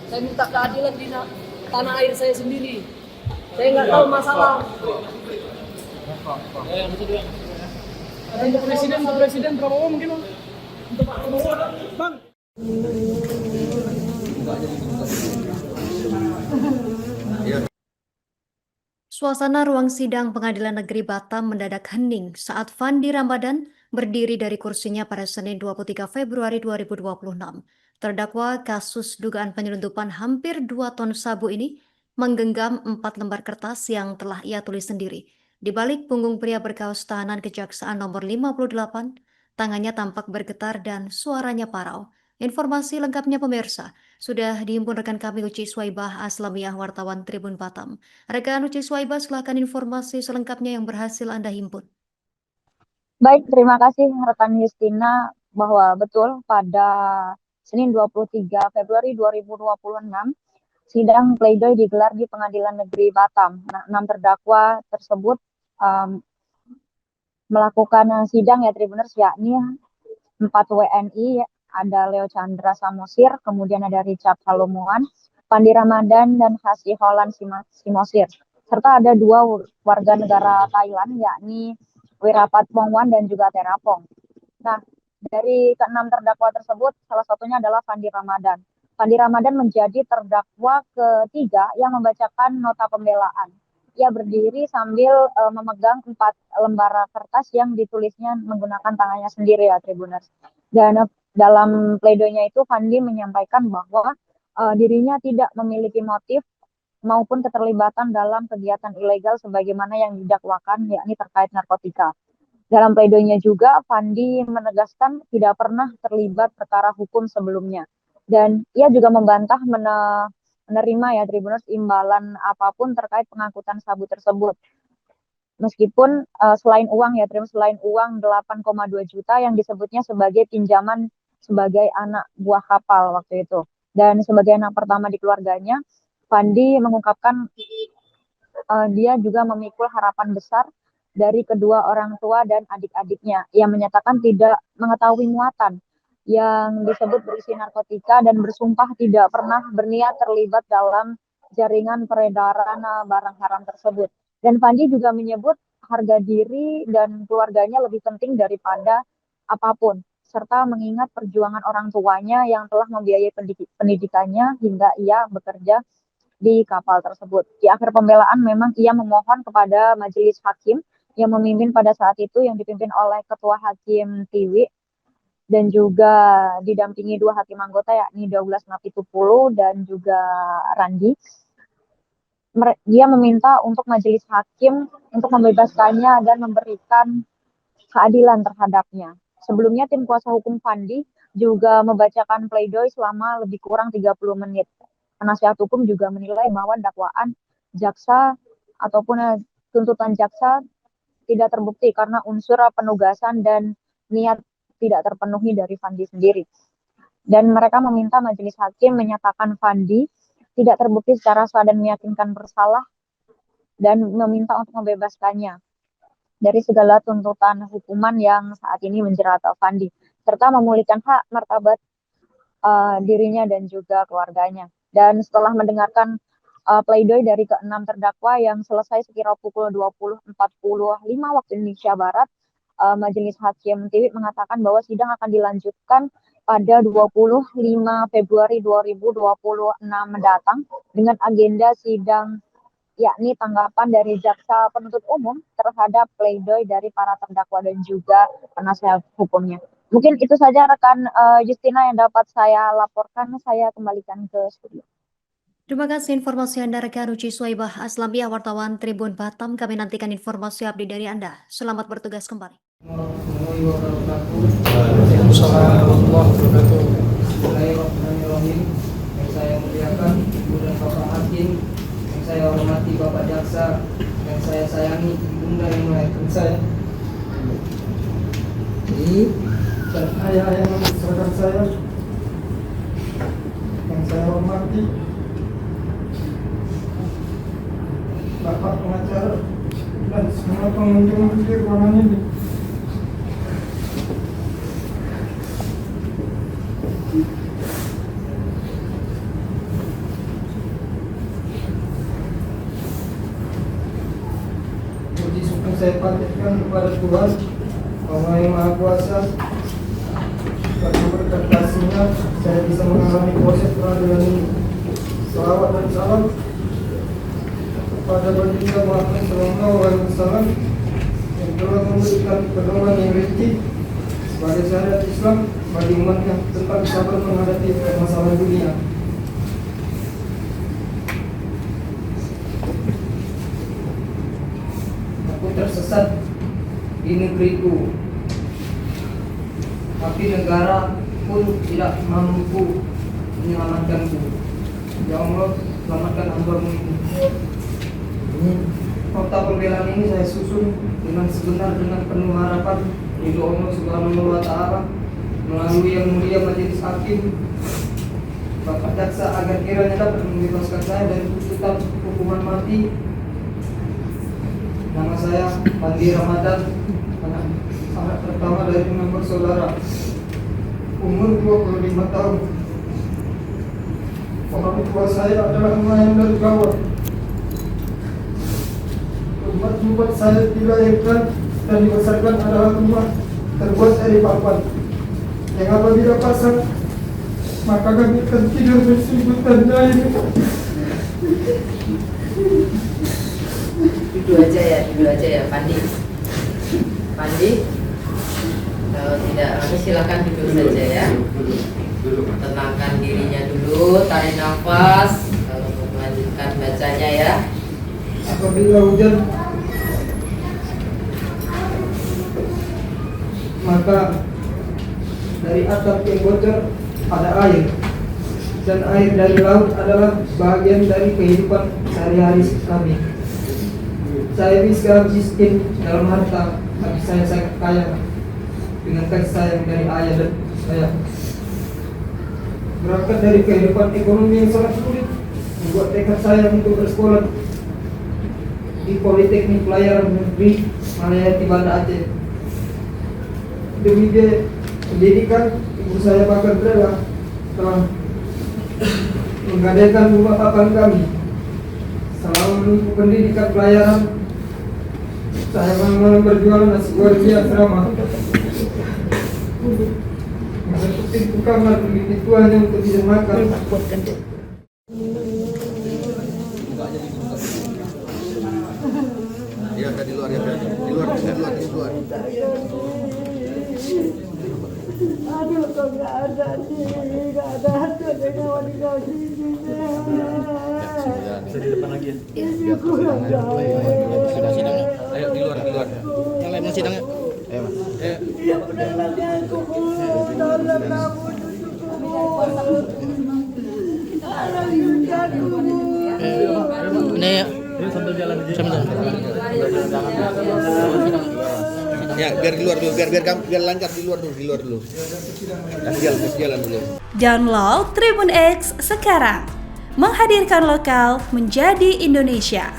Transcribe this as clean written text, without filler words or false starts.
Saya minta keadilan di tanah air saya sendiri. Saya nggak tahu masalah. Untuk presiden berapa uang mungkin Bang? Untuk Pak Prabowo Bang. Suasana ruang sidang Pengadilan Negeri Batam mendadak hening saat Fandi Ramadan berdiri dari kursinya pada Senin 23 Februari 2026. Terdakwa kasus dugaan penyelundupan hampir 2 ton sabu ini menggenggam 4 lembar kertas yang telah ia tulis sendiri. Di balik punggung pria berkaos tahanan Kejaksaan nomor 58, tangannya tampak bergetar dan suaranya parau. Informasi lengkapnya pemirsa, sudah dihimpun rekan kami Uci Swaibah Aslamiyah wartawan Tribun Batam. Rekan Uci Swaibah, silakan informasi selengkapnya yang berhasil Anda himpun. Baik, terima kasih rekan Justina bahwa betul pada Senin 23 Februari 2026 sidang pledoi digelar di Pengadilan Negeri Batam. 6 terdakwa tersebut melakukan sidang ya Tribuners, yakni 4 WNI, ada Leo Chandra Samosir, kemudian ada Richard Halomuan, Fandi Ramadan, dan Hasyi Holland Simosir. Serta ada 2 warga negara Thailand, yakni Wirapat Pongwan dan juga Terapong. Nah, dari ke-6 terdakwa tersebut, salah satunya adalah Fandi Ramadan. Fandi Ramadan menjadi terdakwa ketiga yang membacakan nota pembelaan. Ia berdiri sambil memegang 4 lembar kertas yang ditulisnya menggunakan tangannya sendiri ya Tribuners. Dan dalam pledoinya itu Fandi menyampaikan bahwa dirinya tidak memiliki motif maupun keterlibatan dalam kegiatan ilegal sebagaimana yang didakwakan, yakni terkait narkotika. Dalam pledoinya juga, Fandi menegaskan tidak pernah terlibat perkara hukum sebelumnya. Dan ia juga membantah menerima ya Tribuners imbalan apapun terkait pengangkutan sabu tersebut. Meskipun selain uang ya Tribuners, selain uang 8,2 juta yang disebutnya sebagai pinjaman sebagai anak buah kapal waktu itu. Dan sebagai anak pertama di keluarganya, Fandi mengungkapkan dia juga memikul harapan besar dari kedua orang tua dan adik-adiknya. Ia menyatakan tidak mengetahui muatan yang disebut berisi narkotika dan bersumpah tidak pernah berniat terlibat dalam jaringan peredaran barang haram tersebut. Dan Fandi juga menyebut harga diri dan keluarganya lebih penting daripada apapun, serta mengingat perjuangan orang tuanya yang telah membiayai pendidikannya hingga ia bekerja di kapal tersebut. Di akhir pembelaan memang ia memohon kepada majelis hakim yang memimpin pada saat itu yang dipimpin oleh Ketua Hakim Tiwi dan juga didampingi 2 hakim anggota yakni Douglas Napitupulu dan juga Randi. Dia meminta untuk majelis hakim untuk membebaskannya dan memberikan keadilan terhadapnya. Sebelumnya tim kuasa hukum Fandi juga membacakan pledoi selama lebih kurang 30 menit. Penasihat hukum juga menilai bahwa dakwaan jaksa ataupun tuntutan jaksa tidak terbukti karena unsur penugasan dan niat tidak terpenuhi dari Fandi sendiri. Dan mereka meminta majelis hakim menyatakan Fandi tidak terbukti secara sah dan meyakinkan bersalah dan meminta untuk membebaskannya dari segala tuntutan hukuman yang saat ini menjerat Fandi, serta memulihkan hak martabat dirinya dan juga keluarganya. Dan setelah mendengarkan pledoi dari ke-6 terdakwa yang selesai sekira pukul 20.45 waktu Indonesia Barat, Majelis Hakim Tiwi mengatakan bahwa sidang akan dilanjutkan pada 25 Februari 2026 mendatang dengan agenda sidang yakni tanggapan dari jaksa penuntut umum terhadap pledoi dari para terdakwa dan juga penasihat hukumnya. Mungkin itu saja rekan Justina yang dapat saya laporkan. Saya kembalikan ke studio. Terima kasih informasi Anda rekan Uci Swaibah Aslamiyah wartawan Tribun Batam. Kami nantikan informasi update dari Anda. Selamat bertugas kembali. Bismillahirrahmanirrahim. Yang saya muliakan Ibu dan Bapak Hakim, yang saya hormati Bapak Jaksa, yang saya sayangi Bunda yang melahirkan saya, dan ayah-ayah masyarakat saya yang saya hormati, Bapak pengacara dan semua pengunjung di ruangan ini. saya panjatkan kepada Tuhan yang Maha Kuasa. Karena berkat kasih-Nya saya bisa mengalami proses peradilan ini. Salawat dan salam kepada baginda Muhammad SAW yang telah memberikan pedoman yang rinci sebagai syariat Islam bagi umat yang tetap sabar menghadapi masalah dunia. Aku tersesat di negeriku, tapi negara pun tidak mampu menyelamatkanku. Ya Allah, selamatkan hamba-Mu ini. Nota pembelaan ini saya susun dengan sebenar dengan penuh harapan ridho Allah Subhanahu wa Ta'ala melalui yang mulia majelis hakim Bapak Jaksa agar kiranya dapat membebaskan saya dari tuntutan hukuman mati. Nama saya Fandi Ramadan, anak pertama dari 6 bersaudara, umur 25 tahun. Orang tua saya adalah nelayan dari Bawah. Tempat saya dilahirkan dan dibesarkan adalah rumah terbuat dari papan yang apabila pasang maka kami akan tidur berselimut tanda ini. Duduk aja ya, Pandi. Kalau tidak, silakan duduk saja ya. Tenangkan dirinya dulu, tarik nafas, lalu melanjutkan bacanya ya. Apabila hujan maka dari atap yang bocor ada air, dan air dari laut adalah bagian dari kehidupan sehari-hari kami. Saya bisa miskin dalam harta, tapi saya sangat kaya dengan kasih sayang dari ayah dan saya. Berangkat dari kehidupan ekonomi yang sangat sulit, membuat tekad saya untuk bersekolah di Politeknik Pelayaran Negeri Malayati Banda Aceh. Demi biaya pendidikan, ibu saya bahkan rela telah menggadaikan rumah papan kami. Selama menempuh pendidikan pelayaran, saya malam berjualan nasi goreng di asrama. Masuk pintu kamar, itu hanya untuk bisa makan. Ya, di luar. Aduh, kok nggak ada hati dengan wanita sini. Bisa di depan lagi ya. Ini kurang Sudah sidangnya. Ayo di luar. Yang lain sidangnya. Ayo Mas. Ya benar-benar aku tolong kamu Ini ya. Sambil jalan aja. Ya, biar di luar dulu, biar lancar di luar dulu. Kasih jalan dulu. Download Tribun X sekarang. Menghadirkan lokal menjadi Indonesia.